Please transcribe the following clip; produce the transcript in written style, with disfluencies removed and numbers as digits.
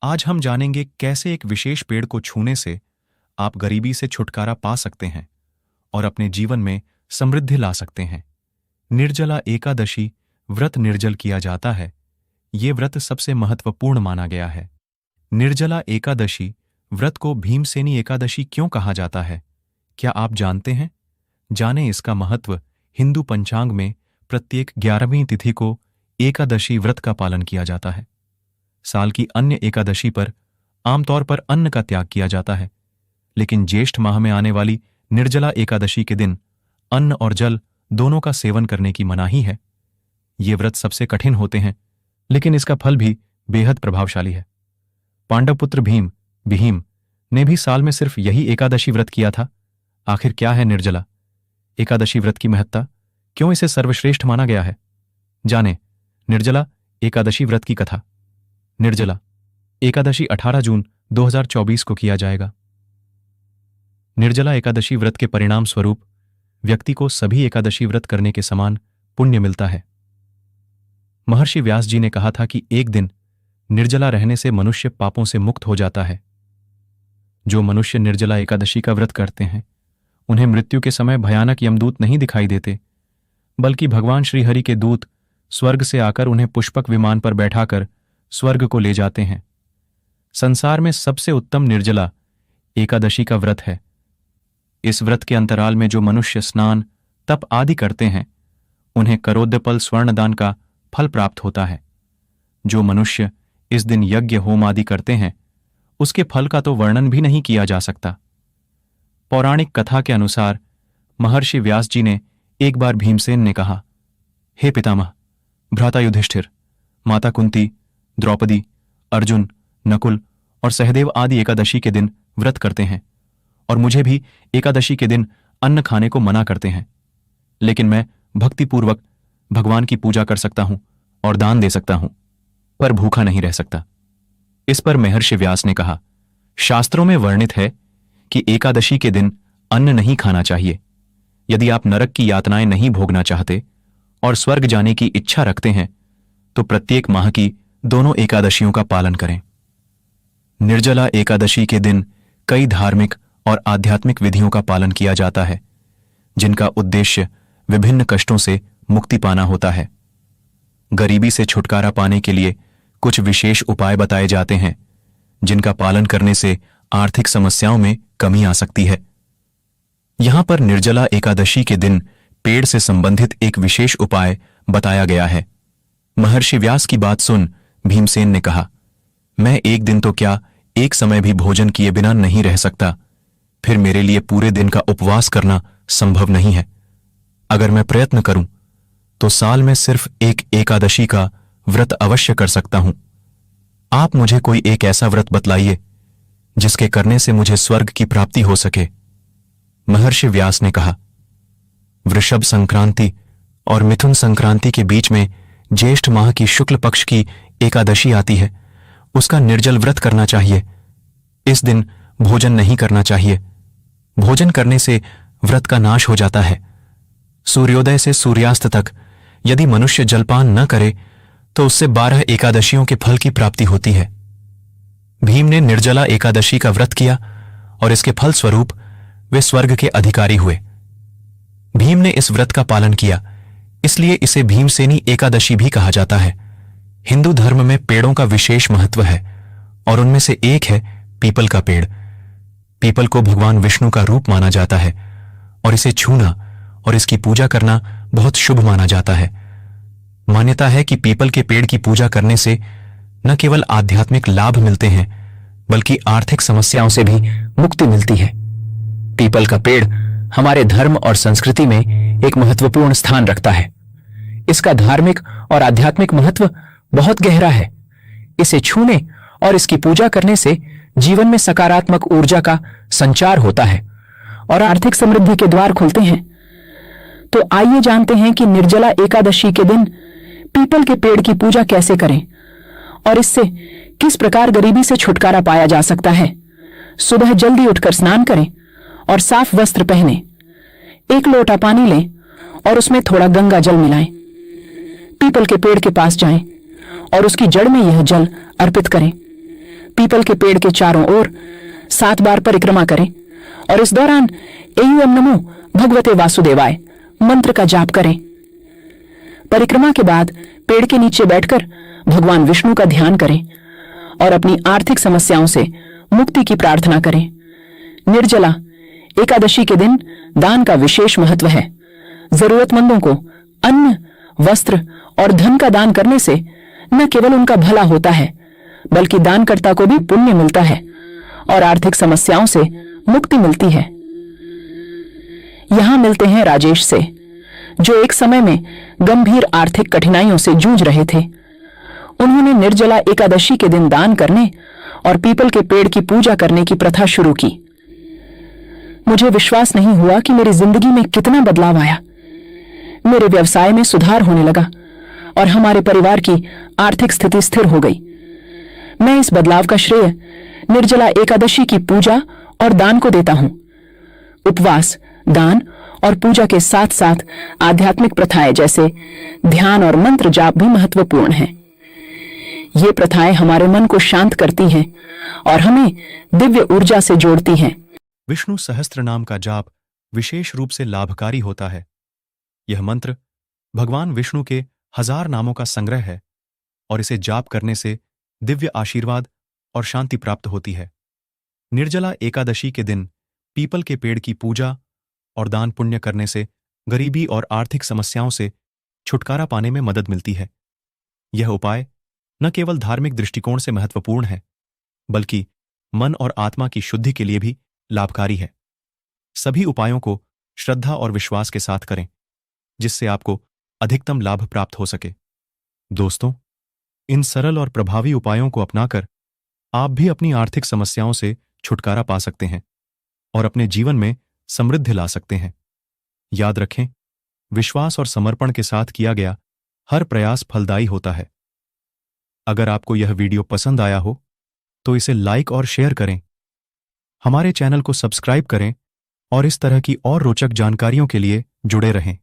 आज हम जानेंगे कैसे एक विशेष पेड़ को छूने से आप गरीबी से छुटकारा पा सकते हैं और अपने जीवन में समृद्धि ला सकते हैं। निर्जला एकादशी व्रत निर्जल किया जाता है। ये व्रत सबसे महत्वपूर्ण माना गया है। निर्जला एकादशी व्रत को भीमसेनी एकादशी क्यों कहा जाता है, क्या आप जानते हैं? जानें इसका महत्व। हिंदू पंचांग में प्रत्येक 11वीं तिथि को एकादशी व्रत का पालन किया जाता है। साल की अन्य एकादशी पर आमतौर पर अन्न का त्याग किया जाता है, लेकिन ज्येष्ठ माह में आने वाली निर्जला एकादशी के दिन अन्न और जल दोनों का सेवन करने की मनाही है। ये व्रत सबसे कठिन होते हैं, लेकिन इसका फल भी बेहद प्रभावशाली है। पांडवपुत्र भीम ने भी साल में सिर्फ यही एकादशी व्रत किया था। आखिर क्या है निर्जला एकादशी व्रत की महत्ता, क्यों इसे सर्वश्रेष्ठ माना गया है? जानें निर्जला एकादशी व्रत की कथा। निर्जला एकादशी 18 जून 2024 को किया जाएगा। निर्जला एकादशी व्रत के परिणाम स्वरूप व्यक्ति को सभी एकादशी व्रत करने के समान पुण्य मिलता है। महर्षि व्यास जी ने कहा था कि एक दिन निर्जला रहने से मनुष्य पापों से मुक्त हो जाता है। जो मनुष्य निर्जला एकादशी का व्रत करते हैं उन्हें मृत्यु के समय भयानक यमदूत नहीं दिखाई देते, बल्कि भगवान श्रीहरि के दूत स्वर्ग से आकर उन्हें पुष्पक विमान पर बैठाकर स्वर्ग को ले जाते हैं। संसार में सबसे उत्तम निर्जला एकादशी का व्रत है। इस व्रत के अंतराल में जो मनुष्य स्नान, तप आदि करते हैं उन्हें करोद्यपल स्वर्णदान का फल प्राप्त होता है। जो मनुष्य इस दिन यज्ञ होम आदि करते हैं उसके फल का तो वर्णन भी नहीं किया जा सकता। पौराणिक कथा के अनुसार महर्षि व्यास जी ने एक बार भीमसेन ने कहा, हे पितामह, भ्राता युधिष्ठिर, माता कुंती, द्रौपदी, अर्जुन, नकुल और सहदेव आदि एकादशी के दिन व्रत करते हैं और मुझे भी एकादशी के दिन अन्न खाने को मना करते हैं, लेकिन मैं भक्तिपूर्वक भगवान की पूजा कर सकता हूं और दान दे सकता हूं, पर भूखा नहीं रह सकता। इस पर महर्षि व्यास ने कहा, शास्त्रों में वर्णित है कि एकादशी के दिन अन्न नहीं खाना चाहिए। यदि आप नरक की यातनाएं नहीं भोगना चाहते और स्वर्ग जाने की इच्छा रखते हैं तो प्रत्येक माह की दोनों एकादशियों का पालन करें। निर्जला एकादशी के दिन कई धार्मिक और आध्यात्मिक विधियों का पालन किया जाता है, जिनका उद्देश्य विभिन्न कष्टों से मुक्ति पाना होता है। गरीबी से छुटकारा पाने के लिए कुछ विशेष उपाय बताए जाते हैं, जिनका पालन करने से आर्थिक समस्याओं में कमी आ सकती है। यहां पर निर्जला एकादशी के दिन पेड़ से संबंधित एक विशेष उपाय बताया गया है। महर्षि व्यास की बात सुन भीमसेन ने कहा, मैं एक दिन तो क्या, एक समय भी भोजन किए बिना नहीं रह सकता। फिर मेरे लिए पूरे दिन का उपवास करना संभव नहीं है। अगर मैं प्रयत्न करूं तो साल में सिर्फ एक एकादशी का व्रत अवश्य कर सकता हूं। आप मुझे कोई एक ऐसा व्रत बतलाइए जिसके करने से मुझे स्वर्ग की प्राप्ति हो सके। महर्षि व्यास ने कहा, वृषभ संक्रांति और मिथुन संक्रांति के बीच में ज्येष्ठ माह की शुक्ल पक्ष की एकादशी आती है, उसका निर्जल व्रत करना चाहिए। इस दिन भोजन नहीं करना चाहिए। भोजन करने से व्रत का नाश हो जाता है। सूर्योदय से सूर्यास्त तक यदि मनुष्य जलपान न करे तो उससे 12 एकादशियों के फल की प्राप्ति होती है। भीम ने निर्जला एकादशी का व्रत किया और इसके फल स्वरूप वे स्वर्ग के अधिकारी हुए। भीम ने इस व्रत का पालन किया, इसलिए इसे भीमसेनी एकादशी भी कहा जाता है। हिंदू धर्म में पेड़ों का विशेष महत्व है और उनमें से एक है पीपल का पेड़। पीपल को भगवान विष्णु का रूप माना जाता है और इसे छूना और इसकी पूजा करना बहुत शुभ माना जाता है। मान्यता है कि पीपल के पेड़ की पूजा करने से न केवल आध्यात्मिक लाभ मिलते हैं, बल्कि आर्थिक समस्याओं से भी मुक्ति मिलती है। पीपल का पेड़ हमारे धर्म और संस्कृति में एक महत्वपूर्ण स्थान रखता है। इसका धार्मिक और आध्यात्मिक महत्व बहुत गहरा है। इसे छूने और इसकी पूजा करने से जीवन में सकारात्मक ऊर्जा का संचार होता है और आर्थिक समृद्धि के द्वार खुलते हैं। तो आइए जानते हैं कि निर्जला एकादशी के दिन पीपल के पेड़ की पूजा कैसे करें और इससे किस प्रकार गरीबी से छुटकारा पाया जा सकता है। सुबह जल्दी उठकर स्नान करें और साफ वस्त्र पहनें। एक लोटा पानी लें और उसमें थोड़ा गंगा जल मिलाएं। पीपल के पेड़ के पास जाएं और उसकी जड़ में यह जल अर्पित करें। पीपल के पेड़ के चारों ओर 7 बार परिक्रमा करें और इस दौरान एयू नमो भगवते वासुदेवाय मंत्र का जाप करें। परिक्रमा के बाद पेड़ के नीचे बैठकर भगवान विष्णु का ध्यान करें और अपनी आर्थिक समस्याओं से मुक्ति की प्रार्थना करें। निर्जला एकादशी के दिन दान का विशेष महत्व है। जरूरतमंदों को अन्न, वस्त्र और धन का दान करने से न केवल उनका भला होता है, बल्कि दानकर्ता को भी पुण्य मिलता है और आर्थिक समस्याओं से मुक्ति मिलती है। यहां मिलते हैं राजेश से, जो एक समय में गंभीर आर्थिक कठिनाइयों से जूझ रहे थे। उन्होंने निर्जला एकादशी के दिन दान करने और पीपल के पेड़ की पूजा करने की प्रथा शुरू की। मुझे विश्वास नहीं हुआ कि मेरी जिंदगी में कितना बदलाव आया। मेरे व्यवसाय में सुधार होने लगा और हमारे परिवार की आर्थिक स्थिति स्थिर हो गई। मैं इस बदलाव का श्रेय निर्जला एकादशी की पूजा और दान को देता हूं। उपवास, दान और पूजा के साथ साथ आध्यात्मिक प्रथाएं जैसे ध्यान और मंत्र जाप भी महत्वपूर्ण हैं। ये प्रथाएं हमारे मन को शांत करती हैं और हमें दिव्य ऊर्जा से जोड़ती हैं। विष्णु सहस्त्र नाम का जाप विशेष रूप से लाभकारी होता है। यह मंत्र भगवान विष्णु के 1000 नामों का संग्रह है और इसे जाप करने से दिव्य आशीर्वाद और शांति प्राप्त होती है। निर्जला एकादशी के दिन पीपल के पेड़ की पूजा और दान पुण्य करने से गरीबी और आर्थिक समस्याओं से छुटकारा पाने में मदद मिलती है। यह उपाय न केवल धार्मिक दृष्टिकोण से महत्वपूर्ण है, बल्कि मन और आत्मा की शुद्धि के लिए भी लाभकारी है। सभी उपायों को श्रद्धा और विश्वास के साथ करें, जिससे आपको अधिकतम लाभ प्राप्त हो सके। दोस्तों, इन सरल और प्रभावी उपायों को अपनाकर आप भी अपनी आर्थिक समस्याओं से छुटकारा पा सकते हैं और अपने जीवन में समृद्धि ला सकते हैं। याद रखें, विश्वास और समर्पण के साथ किया गया हर प्रयास फलदायी होता है। अगर आपको यह वीडियो पसंद आया हो तो इसे लाइक और शेयर करें। हमारे चैनल को सब्सक्राइब करें और इस तरह की और रोचक जानकारियों के लिए जुड़े रहें।